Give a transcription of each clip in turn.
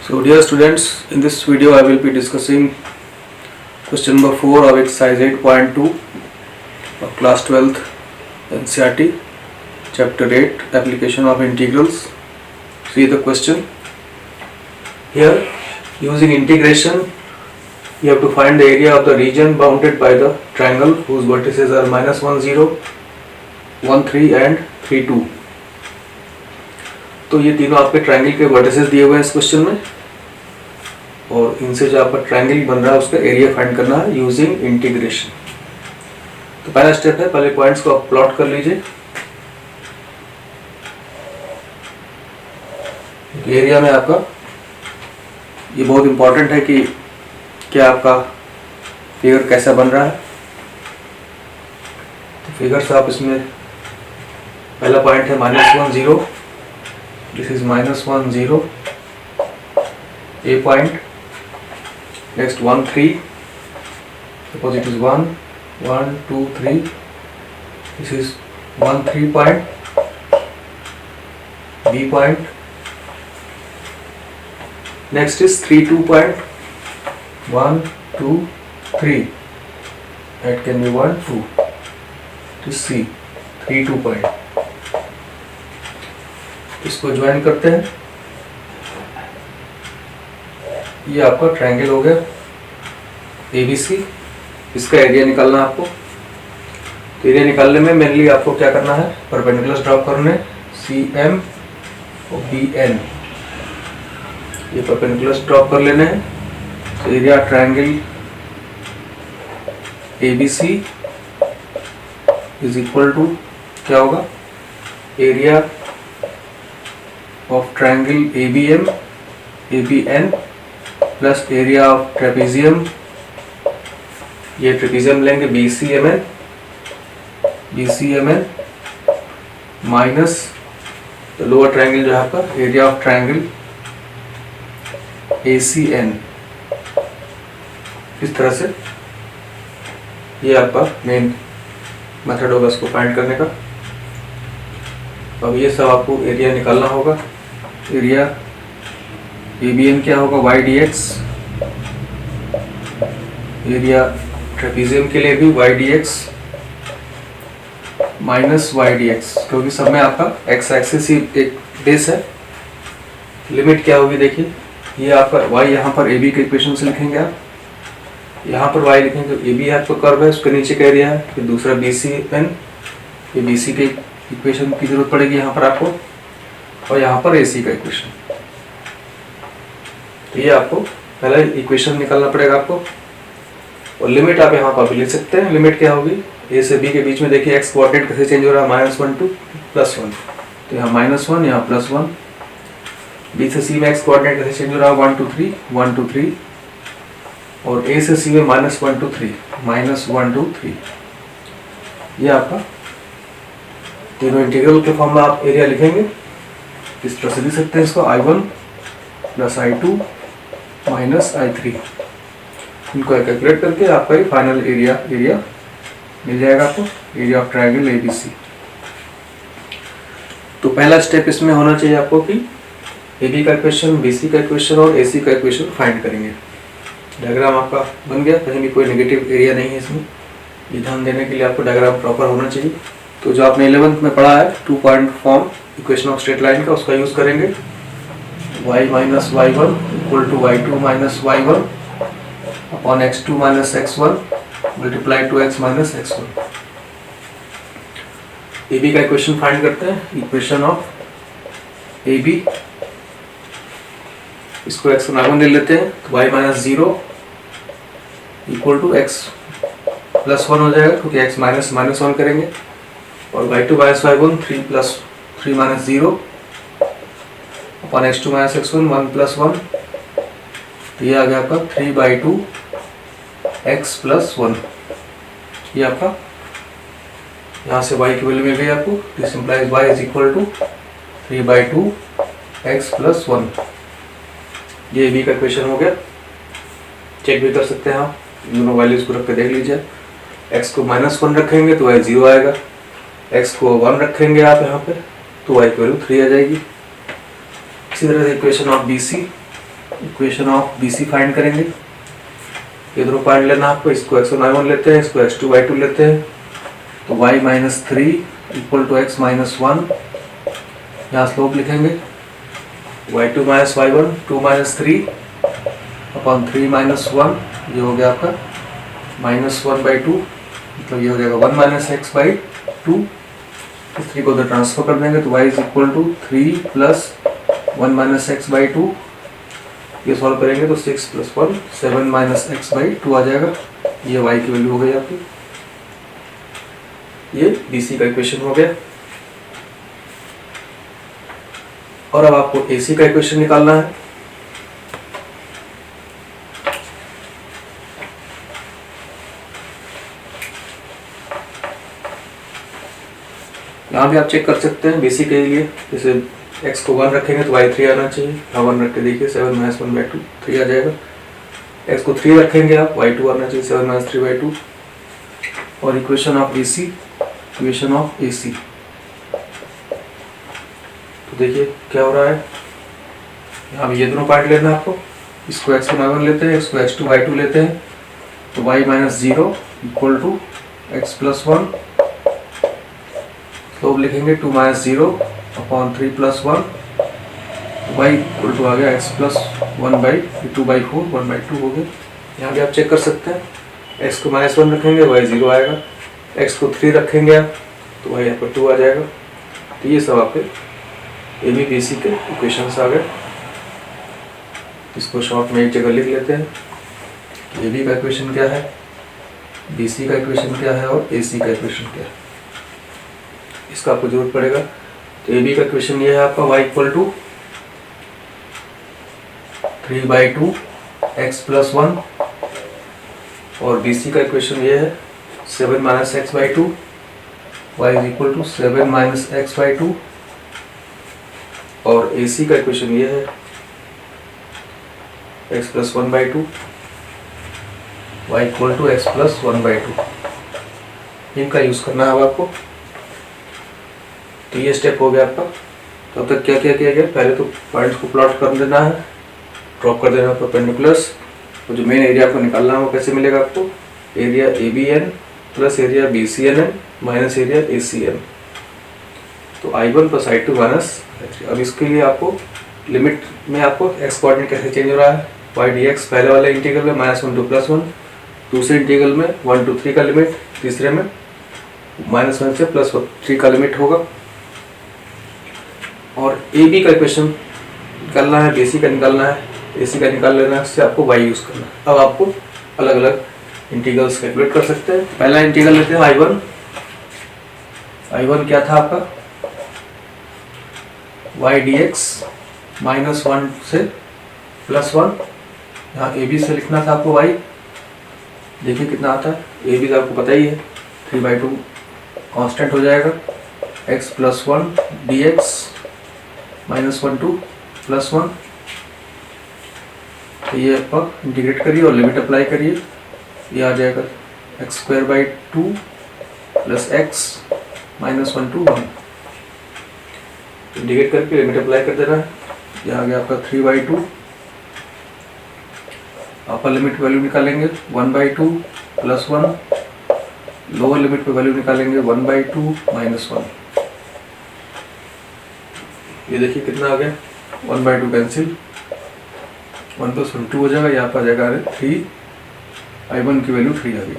So dear students, in this video I will be discussing question number 4 of exercise 8.2 of class 12th NCERT chapter 8 application of integrals. See the question. Here using integration you have to find the area of the region bounded by the triangle whose vertices are -1 0, 1 3 and 3 2. तो ये तीनों आपके triangle के vertices दिए हुए हैं इस question में और इनसे जो आपका ट्रायंगल बन रहा है उसका एरिया फाइंड करना है यूजिंग इंटीग्रेशन। तो पहला स्टेप है, पहले पॉइंट्स को आप प्लॉट कर लीजिए। एरिया में आपका ये बहुत इंपॉर्टेंट है कि क्या आपका फिगर कैसा बन रहा है। तो फिगर से आप इसमें पहला पॉइंट है -1 0, this is -1 0, a point. Next 1 3, suppose it is 1 1 2 3, this is 1 3 point, b point. Next is 3 2 point, 1 2 3, that can be 1 2, to c 3 2 point. इसको ज्वाइन करते हैं। ये आपका ट्रायंगल हो गया ABC, इसका एरिया निकालना है आपको। तो एरिया निकालने में मेनली आपको क्या करना है, परपेंडिकुलर्स ड्रॉप करने, CM और BN, ये परपेंडिकुलर्स ड्रॉप कर लेने हैं। तो area triangle ABC is equal to क्या होगा, area of triangle ABN plus area of trapezium, ये ट्रेपेजियम लेंगे BCMN माइनस लोअर ट्रायंगल जो है आपका एरिया ऑफ ट्रायंगल ACN। इस तरह से ये आपका मेन मेथड होगा इसको फाइंड करने का। अब ये सब आपको एरिया निकालना होगा। एरिया ABN क्या होगा, YDX, एरिया ट्रेपेजियम के लिए भी YDX माइनस YDX, क्योंकि सब में आपका x एक्सिस ही एक बेस है। लिमिट क्या होगी देखिए, ये आपका y यहाँ पर AB के इक्वेशन से लिखेंगे आप, यहाँ पर y लिखेंगे तो AB आपका कर्व है, उसके नीचे का एरिया है। फिर दूसरा BCN, ये BC के इक्वेशन की जरूरत पड़ेगी यहाँ पर आपको, और यहाँ पर AC का इक्वेशन। तो ये आपको पहला इक्वेशन निकालना पड़ेगा आपको। और लिमिट आप यहाँ पर भी लिख सकते हैं। लिमिट क्या होगी, A से B के बीच में देखिए x कोऑर्डिनेट कैसे चेंज हो रहा है, -1 to +1, तो यहाँ -1 यहाँ +1। B से C में x कोऑर्डिनेट कैसे चेंज हो रहा है, 1 to 3 1 to 3, और A से C में -1 to 3 -1 to 3। ये आपका तीनों इंटीग्रल के फॉर्म में आप एरिया लिखेंगे। इस तरह से लिख सकते हैं इसको, I1 + I2 - I3। इनको कैलकुलेट करके आपका ये फाइनल एरिया मिल जाएगा आपको, एरिया ऑफ ट्रायंगल ABC। तो पहला स्टेप इसमें होना चाहिए आपको कि AB का इक्वेशन, BC का इक्वेशन और AC का इक्वेशन फाइंड करेंगे। डायग्राम आपका बन गया, कहीं भी कोई नेगेटिव एरिया नहीं है इसमें। ये ध्यान देने के लिए आपको डायग्राम प्रॉपर होना चाहिए। तो जो आपने 11th में पढ़ा है 2 point form equation of straight line का, उसका यूज करेंगे। y - y1 = y2 - y1 upon x2 - x1 multiply two x - x1। AB का इक्वेशन फाइंड करते हैं, इक्वेशन ऑफ AB, इसको x कॉमन ले लेते हैं, तो y - 0 = x + 1 हो जाएगा, क्योंकि x -1 करेंगे। और y2 - y1 3 + 3 - 0 upon x2 - x1 1 + 1। ये आ गया आपका 3/2 x + 1। ये आपका यहाँ से y की वैल्यू मिल गई आपको। This implies y = 3/2 x + 1। ये B का इक्वेशन हो गया। चेक भी कर सकते हैं आप, इन दोनों वैल्यूज को रख के देख लीजिए। x को -1 रखेंगे तो y 0 आएगा, x को 1 रखेंगे आप यहाँ पे तो y की वैल्यू 3 आ जाएगी। इसी तरह से equation of BC, equation of B C find करेंगे। ये दोनों पॉइंट लेना आपको, इसको x1 y1 लेते हैं, इसको x2 y2 लेते हैं। तो y minus 3 equal to x minus 1, यहाँ स्लोप लिखेंगे y2 minus y1 2 minus 3 upon 3 minus 1, ये हो गया आपका माइनस 1/2, मतलब ये हो जाएगा 1 माइनस x/2। इस 3 को उधर ट्रांसफर कर देंगे तो y is equal to 3 plus 1 minus x/2, ये सॉल्व करेंगे तो 6 प्लस 1 7 माइनस x/2 आ जाएगा। ये y की वैल्यू हो गई आपकी। ये BC का इक्वेशन हो गया। और अब आपको AC का इक्वेशन निकालना है। यहाँ भी आप चेक कर सकते हैं BC के लिए, जैसे x को 1 रखेंगे तो y 3 आना चाहिए। यहाँ 1 रख के देखिए 7 माइनस 1/2 3 आ जाएगा। x को 3 रखेंगे आप, y 2 आना चाहिए 7 माइनस 3/2। और equation of BC, equation of AC, तो देखिए क्या हो रहा है। यहाँ भी ये दोनों पार्ट लेना है आपको, इसको x1 y1 लेते हैं, इसको x2 y2 लेते हैं। तो y minus 0 equal to x plus 1, slope लिखेंगे 2 minus 0 upon 3 plus 1, y equal to आ गया x प्लस 1/2/4 1/2 हो गया। यहाँ भी आप चेक कर सकते हैं, x को माइनस 1 रखेंगे y 0 आएगा, x को 3 रखेंगे आप तो y यहाँ पर 2 आ जाएगा। तो ये सब आपके ABBC के इक्वेशंस आ गए। इसको शॉर्ट में एक जगह लिख लेते हैं। AB का इक्वेशन क्या है, BC का इक्वेशन क्या है और AC का इक्वेशन क्या है, इसका आपको जरूरत पड़ेगा। तो AB का इक्वेशन ये है आपका y equal to 3/2 x plus 1, और BC का इक्वेशन ये है 7 minus x/2, y is equal to 7 minus x/2। और AC का इक्वेशन ये है x plus 1/2, y equal to x plus 1/2। इनका यूज करना है अब आपको। तो ये स्टेप हो गया आपका। तो अब तक क्या क्या किया गया, पहले तो पॉइंट्स को प्लॉट कर देना है, ड्रॉप कर देना है परपेंडिकुलर्स। तो जो मेन एरिया आपको निकालना है वो कैसे मिलेगा आपको, area ABN plus area BCNN minus area ACN। तो I1 plus I2 minus I3। अब इसके लिए आपको लिमिट में आपको x कोऑर्डिनेट कैसे चेंज हो रहा है, y dx पहले वाले इंटीग्रल में -1 to +1, दूसरे इंटीग्रल में 1 to 3 का लिमिट, तीसरे में -1 से +3 का लिमिट होगा। और AB का इक्वेशन निकालना है, BC का निकालना है, AC का निकाल लेना है, इससे आपको y यूज करना है। अब आपको अलग अलग इंटीग्रल्स कैलकुलेट कर सकते हैं। पहला इंटीग्रल लेते हैं I1। I1 क्या था आपका, y dx -1 से +1। यहाँ AB से लिखना था आपको y, देखिए कितना आता है। AB तो आपको पता ही है 3/2 कांस्टेंट हो जाएगा, x प्लस 1 dx -1 to +1। तो ये आप इंटीग्रेट करिए और लिमिट अप्लाई करिए, ये आ जाएगा x² 2 plus x -1 to 1। Integrate करके लिमिट अप्लाई कर देना है, ये आ गया आपका 3/2। अपर लिमिट वैल्यू निकालेंगे 1/2 प्लस 1, लोअर लिमिट पे वैल्यू निकालेंगे 1/2 माइनस 1। ये देखिए कितना आ गया, 1/2 कैंसिल, 1 प्लस 1 2 हो जाएगा, यहाँ पर आ जाएगा 3। I1 की वैल्यू 3 आ गई,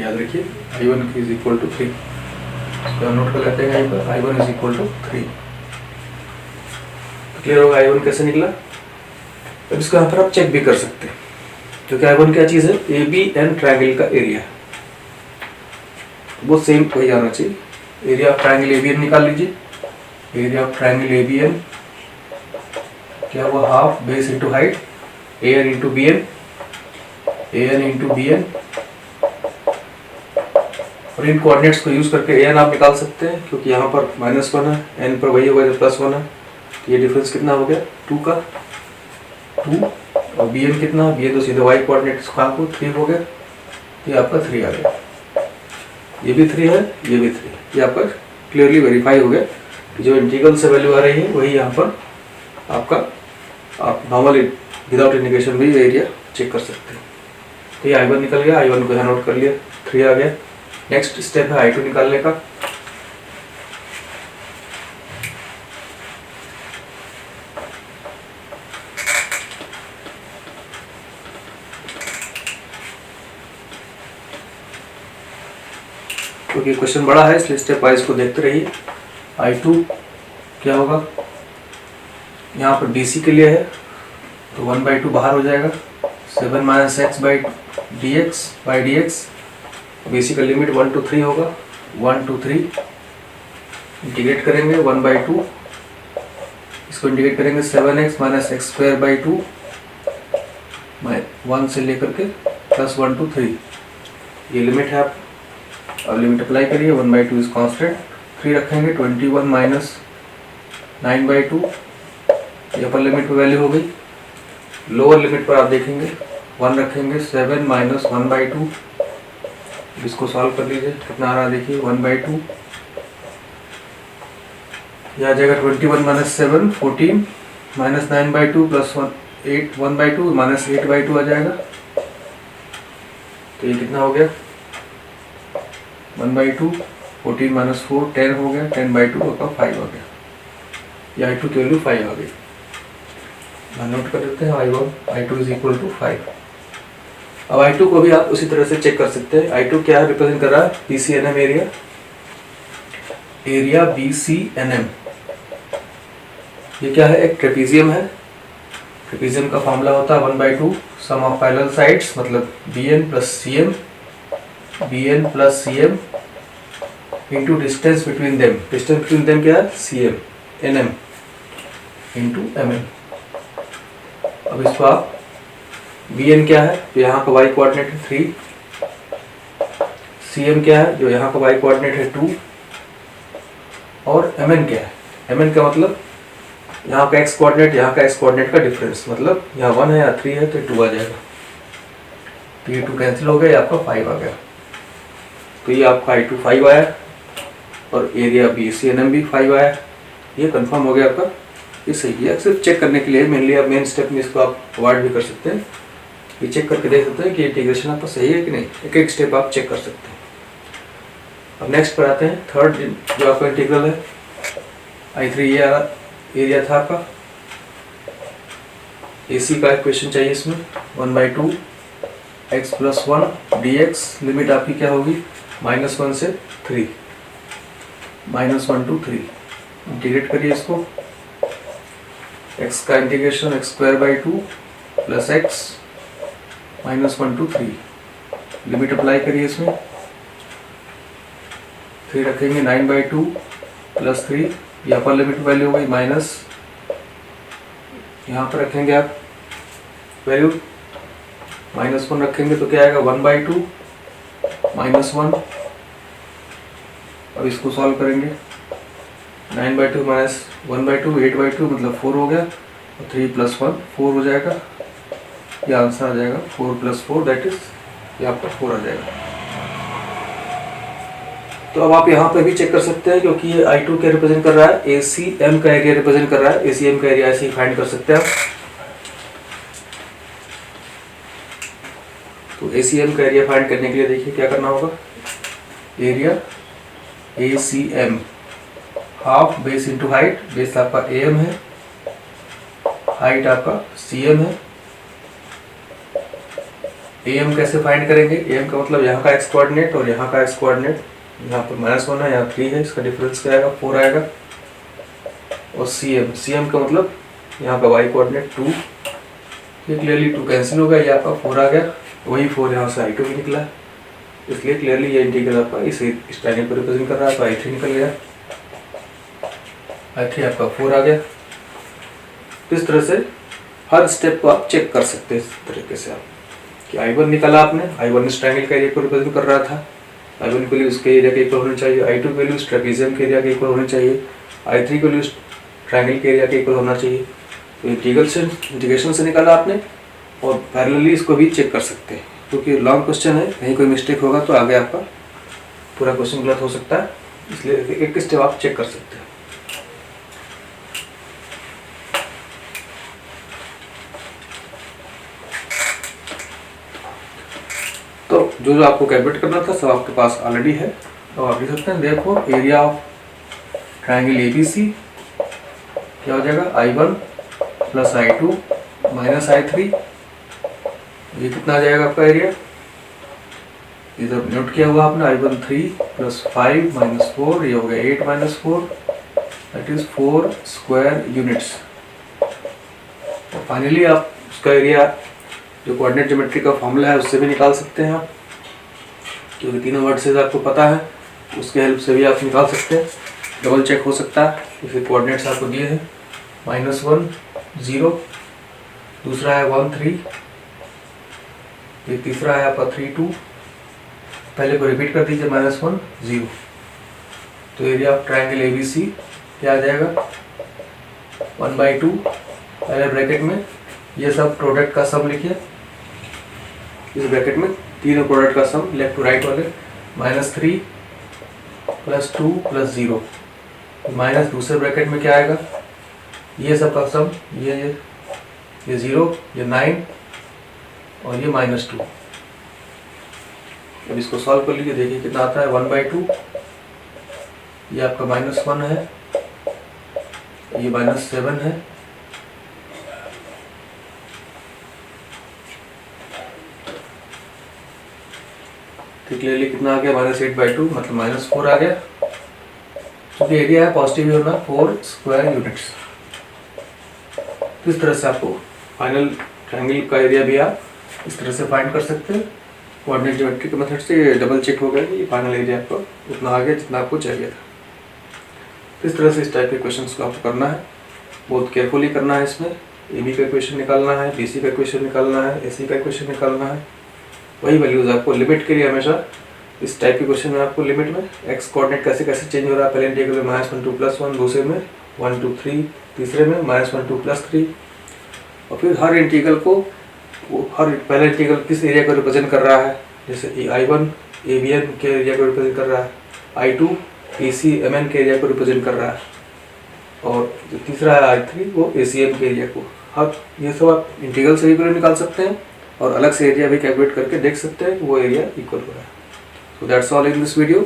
याद रखिए I1 की इज इक्वल टू 3। इसको नोट कर लेते हैं, यहाँ पर I1 is equal to 3। Clear होगा I1 कैसे निकला। अब इसको यहाँ पर आप चेक भी कर सकते हैं, क्योंकि I1 क्या चीज़ है, ABN ट्रायंगल का एरिया है, वो सेम वही आना चाहिए। एरिया ऑफ ट्रायंगल ABN निकाल लीजिए। एरिया ऑफ ट्रायंगल ABN क्या हुआ, half base into height, AN into BN, AN into BN। और इन कोऑर्डिनेट्स को यूज करके AN आप निकाल सकते हैं, क्योंकि यहाँ पर -1 है, N पर वही होगा जो +1 है। तो ये डिफरेंस कितना हो गया, 2 का 2। और BN कितना, BN तो सीधे y कोऑर्डिनेट्स का आपको 3 हो गया, ये आपका 3 आ गया। ये भी 3 है, ये भी 3 है। ये आपका क्लियरली वेरीफाई हो गया कि जो इंटीग्रल से वैल्यू आ रही है वही यहाँ पर आपका आप नॉर्मली विदाउट इंडिकेशन भी एरिया चेक कर सकते हैं। तो ये I1 निकल गया, I1 को यहाँ नोट कर लिया, 3 आ गया। नेक्स्ट स्टेप है I2 निकालने का। क्योंकि क्वेश्चन बड़ा है इसलिए स्टेप वाइज को देखते रहिए। I2 क्या होगा, यहाँ पर BC के लिए है तो 1/2 बाहर हो जाएगा, 7 minus x by D x. BC का लिमिट 1 to 3 होगा, 1 to 3 इंटीग्रेट करेंगे 1/2, इसको इंटीग्रेट करेंगे 7x minus x square by 2, 1 से लेकर के प्लस 1 to 3, ये लिमिट है। आप अब लिमिट अप्लाई करिए, 1/2 इज कॉन्स्टेंट, 3 रखेंगे 21 माइनस 9/2, ये अपर लिमिट पर वैल्यू हो गई। लोअर लिमिट पर आप देखेंगे 1 रखेंगे, 7 माइनस 1/2, इसको सॉल्व कर लीजिए, कितना आ रहा है देखिए 1/2, यह आ जाएगा 21 माइनस 7 14 माइनस 9/2 प्लस 8 1/2 माइनस 8/2 आ जाएगा। तो ये कितना हो गया 1/2, 14 माइनस 4 10 हो गया, 10/2 आपका 5 आ गया। ये I2 की वैल्यू 5 आ गई। नोट कर देते हैं I2 इज इक्वल टू 5। अब I2 को भी आप उसी तरह से चेक कर सकते हैं। I2 क्या रिप्रेजेंट कर रहा है, BCNM एरिया BCNM। ये क्या है, एक ट्रेपीजियम है। ट्रेपीजियम का फॉर्मूला होता है 1/2 सम ऑफ पैरेलल साइड्स, मतलब BN plus CM into distance between them. Distance between them क्या है, CM NM इंटू MM। अब इसको आप BN क्या है, तो यहाँ का y कोऑर्डिनेट है 3, CM क्या है, जो यहाँ का y कोऑर्डिनेट है 2, और MN क्या है, MN का मतलब यहाँ का x कोऑर्डिनेट, यहाँ का x कोऑर्डिनेट का डिफरेंस, मतलब यहाँ 1 है या 3 है तो 2 आ जाएगा। तो ये 2 कैंसिल हो गया, ये आपका 5 आ गया। तो ये आपका I2 5 आया और एरिया BCNM भी 5 आया। ये कंफर्म हो गया आपका, ये सही है। सिर्फ चेक करने के लिए मेनली आप मेन स्टेप में इसको आप अवॉइड भी कर सकते हैं, ये चेक करके देख सकते हैं कि इंटीग्रेशन आपका सही है कि नहीं। एक एक स्टेप आप चेक कर सकते हैं। अब नेक्स्ट पर आते हैं, थर्ड जो आपका इंटीग्रल है I3, ये एरिया था आपका। AC का इक्वेशन चाहिए इसमें, 1/2 x प्लस 1 dx, लिमिट आपकी क्या होगी -1 से 3, -1 to 3। इंटीग्रेट करिए इसको, x का integration x square by 2 plus x -1 to 3, limit apply करिए इसमें, 3 रखेंगे 9/2 प्लस 3, ये अपर लिमिट वैल्यू हो गई माइनस, यहाँ पर रखेंगे आप वैल्यू -1 रखेंगे तो क्या आएगा 1/2 -1। अब इसको सॉल्व करेंगे, 9/2 माइनस 1/2 8/2 मतलब 4 हो गया, और 3 + 1 4 हो जाएगा। ये आंसर आ जाएगा 4 + 4 दैट इज, ये आपका 4 आ जाएगा। तो अब आप यहाँ पे भी चेक कर सकते हैं, क्योंकि ये I2 क्या रिप्रेजेंट कर रहा है, ACM का एरिया रिप्रेजेंट कर रहा है। ACM का एरिया ऐसे ही फाइंड कर सकते हैं आप। तो ACM का एरिया फाइंड करने के लिए देखिए क्या करना होगा, area ACM half base into height, base आपका AM है, हाइट आपका CM है। AM कैसे फाइंड करेंगे, AM का मतलब यहाँ का x कोऑर्डिनेट और यहाँ का x कोऑर्डिनेट, यहाँ पर -1 है, यहाँ 3 है, इसका डिफरेंस क्या आएगा 4 आएगा। और CM का मतलब यहाँ का y कोऑर्डिनेट 2, ये क्लियरली 2 कैंसिल हो गया, ये आपका 4 आ गया, वही 4 यहाँ से I2 भी निकला, इसलिए क्लियरली ये इंटीग्रल आपका इस ट्रायंगल को रिप्रेजेंट कर रहा है। तो I3 निकल गया, I3 आपका 4 आ गया। इस तरह से हर स्टेप को आप चेक कर सकते हैं। इस तरीके से आप कि I1 निकाला आपने, I1 इस ट्रायंगल का एरिया को रिप्रेजेंट कर रहा था, I1 की वैल्यू उसके एरिया के इक्वल होनी चाहिए, I2 की वैल्यू ट्रेपीजियम के एरिया के इक्वल होनी चाहिए, I3 की वैल्यू ट्रायंगल के एरिया के इक्वल होना चाहिए। तो इंटीग्रेशन से निकाला आपने, और पैरेलली इसको भी चेक कर सकते हैं, क्योंकि लॉन्ग क्वेश्चन है, कहीं कोई मिस्टेक होगा तो आगे आपका पूरा क्वेश्चन गलत हो सकता है, इसलिए एक स्टेप आप चेक कर सकते हैं। तो जो जो आपको कैलकुलेट करना था सब आपके पास ऑलरेडी है। तो आप देख सकते हैं, देखो एरिया ऑफ ट्राइंगल ABC क्या हो जाएगा, I1 plus I2 minus I3। ये कितना आ जाएगा आपका एरिया, इधर नोट किया हुआ आपने, I1 3 प्लस 5 माइनस 4, ये हो गया 8 minus 4, that is 4 square units. Finally आप उसका एरिया जो कोऑर्डिनेट ज्योमेट्री का फॉर्मूला है उससे भी निकाल सकते हैं आप, क्योंकि तीनों वर्सेस आपको पता है, उसके हेल्प से भी आप निकाल सकते हैं। डबल चेक हो सकता है, इसे कोऑर्डिनेट्स आपको दिए हैं -1 0, दूसरा है 1 3, ये तीसरा है आपका 3 2। पहले को रिपीट कर दीजिए, -1 0। तो एरिया ऑफ ट्राइंगल ABC क्या आ जाएगा, 1/2 पहले ब्रैकेट में ये सब प्रोडक्ट का सम लिखिए, इस ब्रैकेट में तीनों प्रोडक्ट का सम लेफ्ट टू राइट वाले, -3 प्लस 2 प्लस 0, माइनस दूसरे ब्रैकेट में क्या आएगा, ये सब का सम, ये 0, ये 9 और ये -2। अब इसको सॉल्व कर लीजिए, देखिए कितना आता है, 1/2, ये आपका -1 है, ये -7 है, तो क्लियरली कितना आ गया, -8/2, मतलब -4 आ गया। क्योंकि एरिया है पॉजिटिव ही होना, 4 स्क्वायर यूनिट्स। इस तरह से आपको फाइनल ट्रायंगल का एरिया भी आप इस तरह से फाइंड कर सकते हैं कोऑर्डिनेट ज्योमेट्री के मेथड से। ये डबल चेक हो गया कि फाइनल एरिया आपको उतना आ गया जितना आपको चाहिए था। इस तरह से इस टाइप के क्वेश्चंस को आपको करना है, बहुत केयरफुली करना है। इसमें AB का क्वेश्चन निकालना है, BC का क्वेश्चन निकालना है, AC का क्वेश्चन निकालना है। वही वैल्यूज आपको लिमिट के लिए हमेशा इस टाइप के क्वेश्चन में आपको लिमिट में एक्स कोऑर्डिनेट कैसे कैसे चेंज हो रहा है, पहले इंटीग्रल में -1 2 + 1, दूसरे में 1 2 3, तीसरे में -1 2 + 3, और फिर हर इंटीग्रल को हर पहला इंटीग्रल किस एरिया को रिप्रेजेंट कर रहा है, जैसे I1 ABN के एरिया को रिप्रेजेंट कर रहा है, I2 AC MN के एरिया को रिप्रेजेंट कर रहा है, और जो तीसरा है I3 वो ACM के एरिया को। अब ये सब आप इंटीग्रल से भी निकाल सकते हैं और अलग से एरिया भी कैलकुलेट करके देख सकते हैं कि वो एरिया इक्वल हो रहा है। So that's all in this video.